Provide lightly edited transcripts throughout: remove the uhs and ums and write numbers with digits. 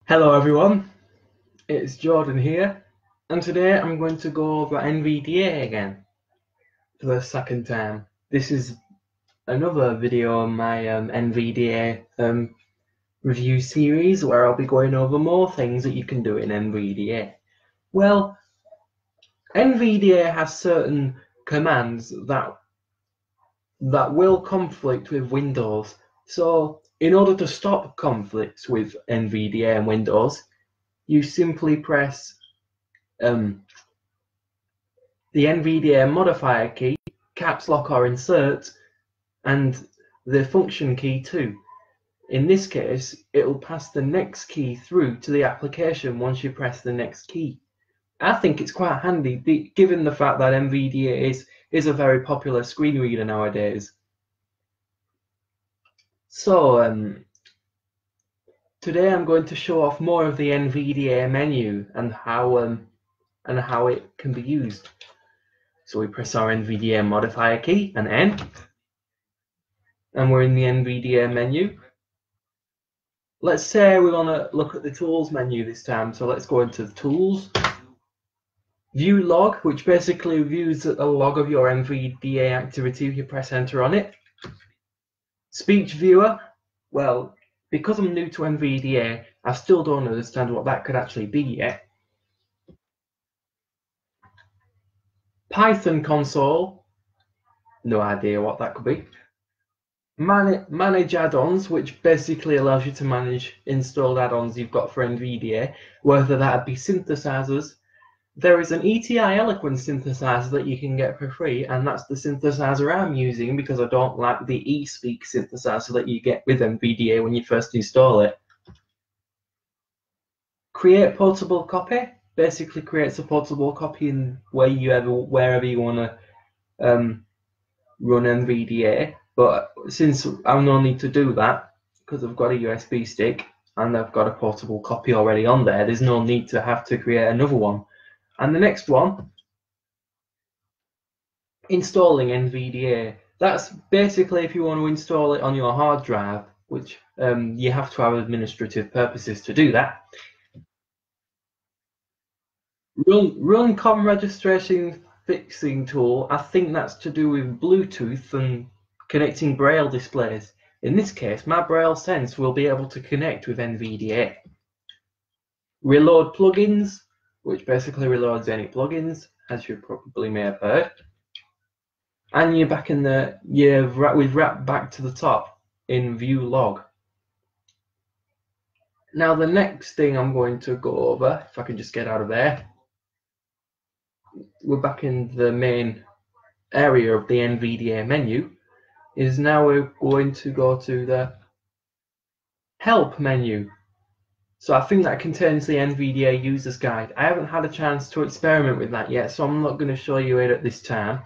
Hello everyone, it's Jordan here, and today I'm going to go over NVDA again for the second time. This is another video on my NVDA review series where I'll be going over more things that you can do in NVDA. Well, NVDA has certain commands that will conflict with Windows. So in order to stop conflicts with NVDA and Windows, you simply press the NVDA modifier key, caps lock or insert, and the function key too. In this case, it'll pass the next key through to the application once you press the next key. I think it's quite handy, given the fact that NVDA is a very popular screen reader nowadays. So today I'm going to show off more of the NVDA menu and how it can be used. So we press our NVDA modifier key and N, and we're in the NVDA menu. Let's say we want to look at the tools menu this time, so let's go into the tools. View log, which basically views a log of your NVDA activity if you press enter on it. Speech viewer, well, because I'm new to NVDA, I still don't understand what that could actually be yet. Python console, no idea what that could be. Manage add-ons, which basically allows you to manage installed add-ons you've got for NVDA, whether that be synthesizers. There is an ETI Eloquence synthesizer that you can get for free, and that's the synthesizer I'm using because I don't like the eSpeak synthesizer that you get with NVDA when you first install it. Create portable copy basically creates a portable copy in wherever you want to run NVDA. But since I no need to do that because I've got a USB stick and I've got a portable copy already on there, there's no need to have to create another one. And the next one, installing NVDA. That's basically if you want to install it on your hard drive, which you have to have administrative purposes to do that. Run COM registration fixing tool. I think that's to do with Bluetooth and connecting Braille displays. In this case, my Braille Sense will be able to connect with NVDA. Reload plugins, which basically reloads any plugins, as you probably may have heard. And you're back in the, we've wrapped back to the top in view log. Now the next thing I'm going to go over, if I can just get out of there, we're back in the main area of the NVDA menu, is now we're going to go to the help menu. So I think that contains the NVDA user's guide. I haven't had a chance to experiment with that yet, so I'm not going to show you it at this time.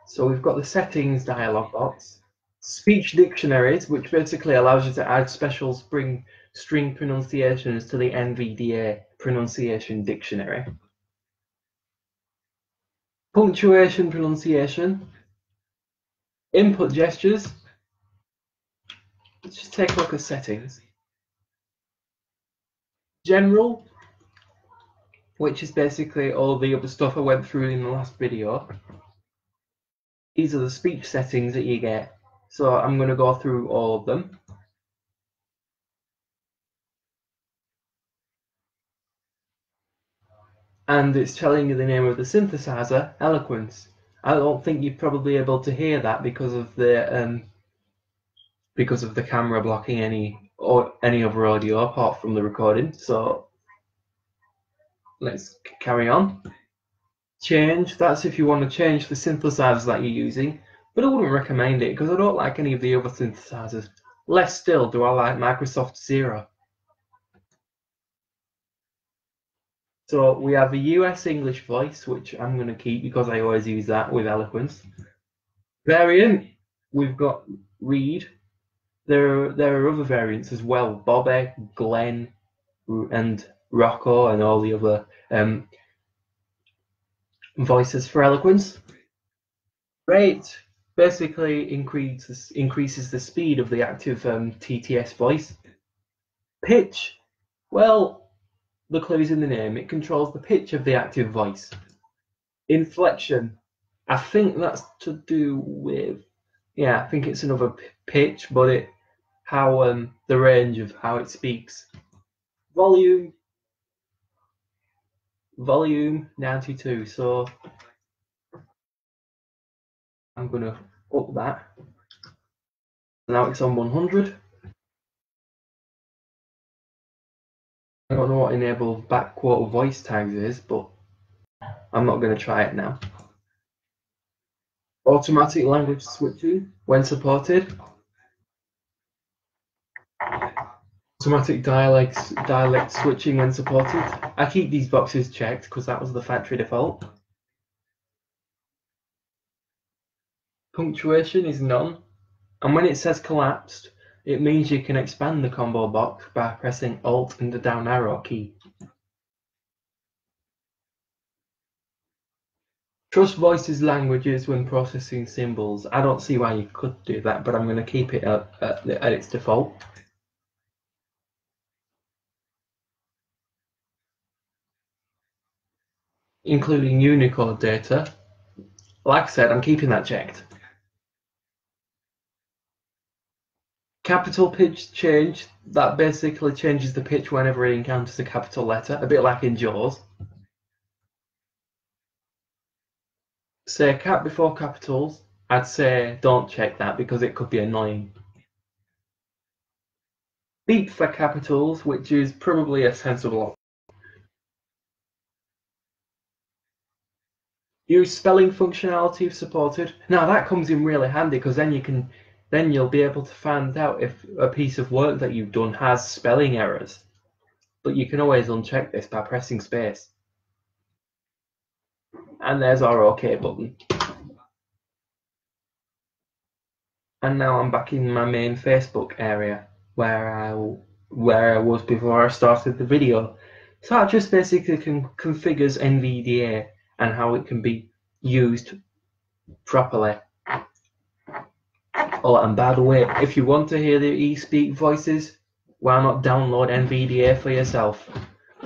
So we've got the settings dialog box, speech dictionaries, which basically allows you to add special string pronunciations to the NVDA pronunciation dictionary. Punctuation pronunciation, input gestures. Let's just take a look at settings. General, which is basically all the other stuff I went through in the last video. These are the speech settings that you get. So I'm going to go through all of them. And it's telling you the name of the synthesizer, Eloquence. I don't think you're probably able to hear that because of the camera blocking any other audio apart from the recording. So let's carry on. Change, that's if you want to change the synthesizers that you're using, but I wouldn't recommend it because I don't like any of the other synthesizers. Less still do I like Microsoft Zero. So we have a US English voice, which I'm going to keep because I always use that with Eloquence. Variant, we've got Reed. There are other variants as well, Bobby, Glenn, and Rocco, and all the other voices for Eloquence. Rate, basically increases the speed of the active TTS voice. Pitch, well, the clue's in the name. It controls the pitch of the active voice. Inflection, I think that's to do with, yeah, I think it's another pitch, but how the range of how it speaks. Volume 92. So I'm gonna up that. Now it's on 100. I don't know what enable backquote voice tags is, but I'm not going to try it now. Automatic language switching when supported. Automatic dialect switching when supported. I keep these boxes checked because that was the factory default. Punctuation is none. And when it says collapsed, it means you can expand the combo box by pressing Alt and the down arrow key. Trust voices languages when processing symbols. I don't see why you could do that, but I'm going to keep it at its default. Including Unicode data. Like I said, I'm keeping that checked. Capital pitch change, that basically changes the pitch whenever it encounters a capital letter, a bit like in Jaws. Say cap before capitals, I'd say don't check that because it could be annoying. Beep for capitals, which is probably a sensible option. Use spelling functionality if supported. Now that comes in really handy because then you'll be able to find out if a piece of work that you've done has spelling errors. But you can always uncheck this by pressing space. And there's our OK button. And now I'm back in my main Facebook area where I was before I started the video. So that just basically configures NVDA and how it can be used properly. Oh, and by the way, if you want to hear the eSpeak voices, why not download NVDA for yourself?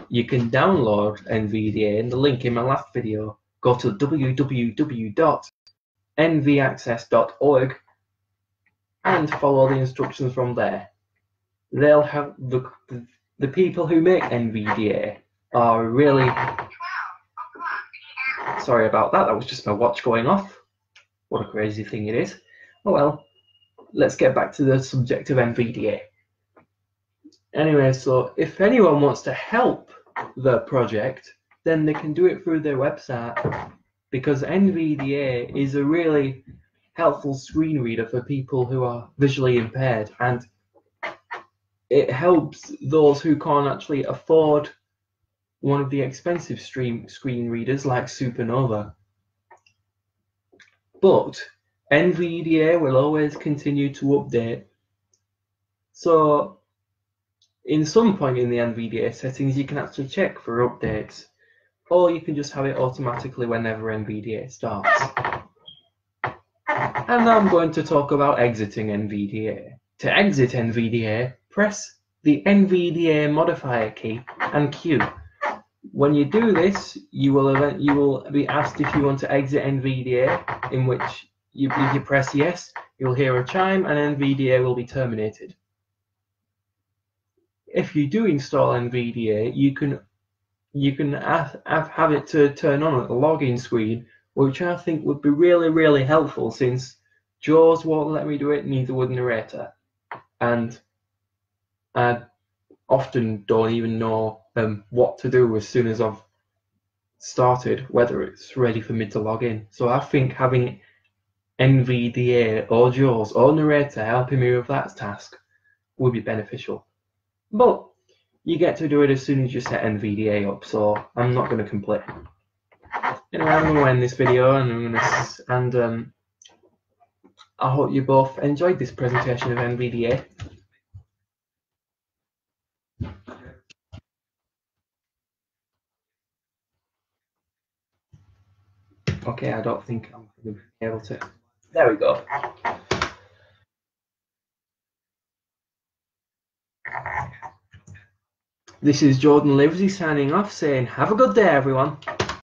You can download NVDA in the link in my last video. Go to www.nvaccess.org and follow the instructions from there. They'll have the people who make NVDA are really sorry about that. That was just my watch going off. What a crazy thing it is. Oh well, let's get back to the subject of NVDA. Anyway, so if anyone wants to help the project, then they can do it through their website because NVDA is a really helpful screen reader for people who are visually impaired, and it helps those who can't actually afford one of the expensive screen readers like Supernova. But NVDA will always continue to update. So in some point in the NVDA settings, you can actually check for updates, or you can just have it automatically whenever NVDA starts. And now I'm going to talk about exiting NVDA. To exit NVDA, press the NVDA modifier key and Q. When you do this, you will be asked if you want to exit NVDA, in which if you press yes, you'll hear a chime and NVDA will be terminated. If you do install NVDA, you can have it to turn on at the login screen, which I think would be really helpful since Jaws won't let me do it, neither would Narrator, and I often don't even know what to do as soon as I've started, whether it's ready for me to log in. So I think having NVDA or Jaws or Narrator helping me with that task would be beneficial. But you get to do it as soon as you set NVDA up, so I'm not going to complain. Anyway, I'm going to end this video, and I hope you both enjoyed this presentation of NVDA. Okay, I don't think I'm going to be able to. There we go. This is Jordan Livesey signing off, saying have a good day, everyone.